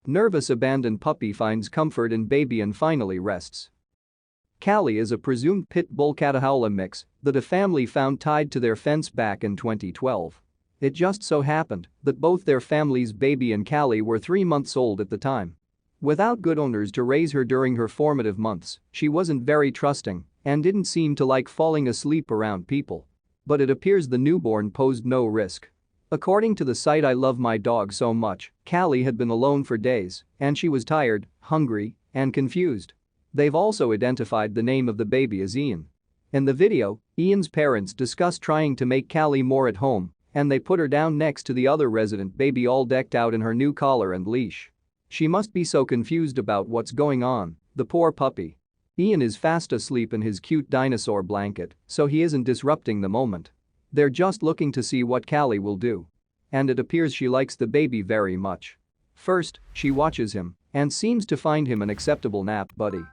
Nervous abandoned puppy finds comfort in baby and finally rests. Callie is a presumed pit bull Catahoula mix that a family found tied to their fence back in 2012. It just so happened that both their family's baby and Callie were 3 months old at the time. Without good owners to raise her during her formative months, she wasn't very trusting and didn't seem to like falling asleep around people. But it appears the newborn posed no risk. According to the site I Love My Dog So Much, Callie had been alone for days and she was tired, hungry, and confused. They've also identified the name of the baby as Ian. In the video, Ian's parents discuss trying to make Callie more at home and they put her down next to the other resident baby all decked out in her new collar and leash. She must be so confused about what's going on, the poor puppy. Ian is fast asleep in his cute dinosaur blanket, so he isn't disrupting the moment. They're just looking to see what Callie will do. And it appears she likes the baby very much. First, she watches him and seems to find him an acceptable nap buddy.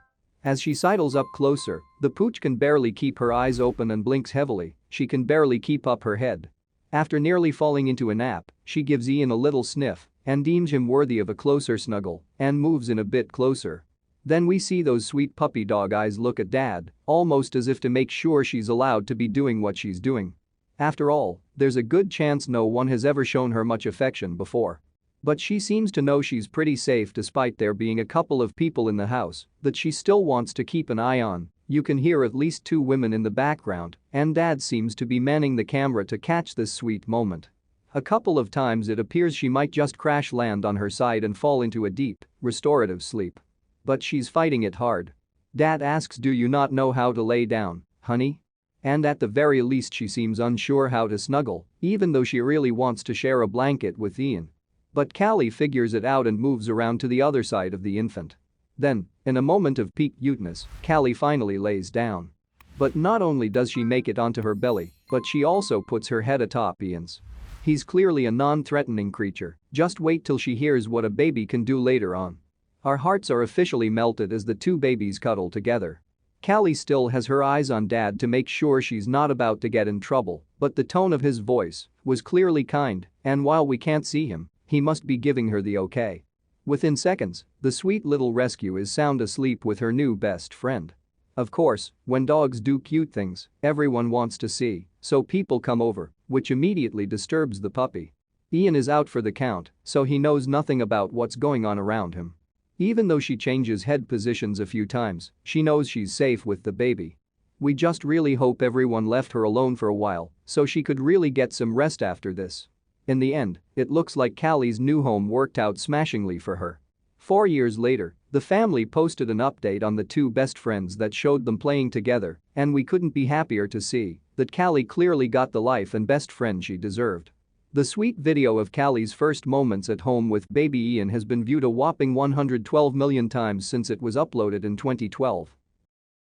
As she sidles up closer, the pooch can barely keep her eyes open and blinks heavily, she can barely keep up her head. After nearly falling into a nap, she gives Ian a little sniff and deems him worthy of a closer snuggle and moves in a bit closer. Then we see those sweet puppy dog eyes look at Dad, almost as if to make sure she's allowed to be doing what she's doing. After all, there's a good chance no one has ever shown her much affection before. But she seems to know she's pretty safe despite there being a couple of people in the house that she still wants to keep an eye on. You can hear at least 2 women in the background, and Dad seems to be manning the camera to catch this sweet moment. A couple of times it appears she might just crash land on her side and fall into a deep, restorative sleep. But she's fighting it hard. Dad asks, "Do you not know how to lay down, honey?" And at the very least she seems unsure how to snuggle, even though she really wants to share a blanket with Ian. But Callie figures it out and moves around to the other side of the infant. Then, in a moment of peak cuteness, Callie finally lays down. But not only does she make it onto her belly, but she also puts her head atop Ian's. He's clearly a non-threatening creature, just wait till she hears what a baby can do later on. Our hearts are officially melted as the 2 babies cuddle together. Callie still has her eyes on Dad to make sure she's not about to get in trouble, but the tone of his voice was clearly kind, and while we can't see him, he must be giving her the okay. Within seconds, the sweet little rescue is sound asleep with her new best friend. Of course, when dogs do cute things, everyone wants to see, so people come over, which immediately disturbs the puppy. Ian is out for the count, so he knows nothing about what's going on around him. Even though she changes head positions a few times, she knows she's safe with the baby. We just really hope everyone left her alone for a while so she could really get some rest after this. In the end, it looks like Callie's new home worked out smashingly for her. 4 years later, the family posted an update on the 2 best friends that showed them playing together, and we couldn't be happier to see that Callie clearly got the life and best friend she deserved. The sweet video of Callie's first moments at home with baby Ian has been viewed a whopping 112 million times since it was uploaded in 2012.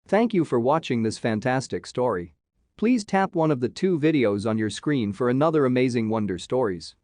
Thank you for watching this fantastic story. Please tap one of the 2 videos on your screen for another amazing wonder stories.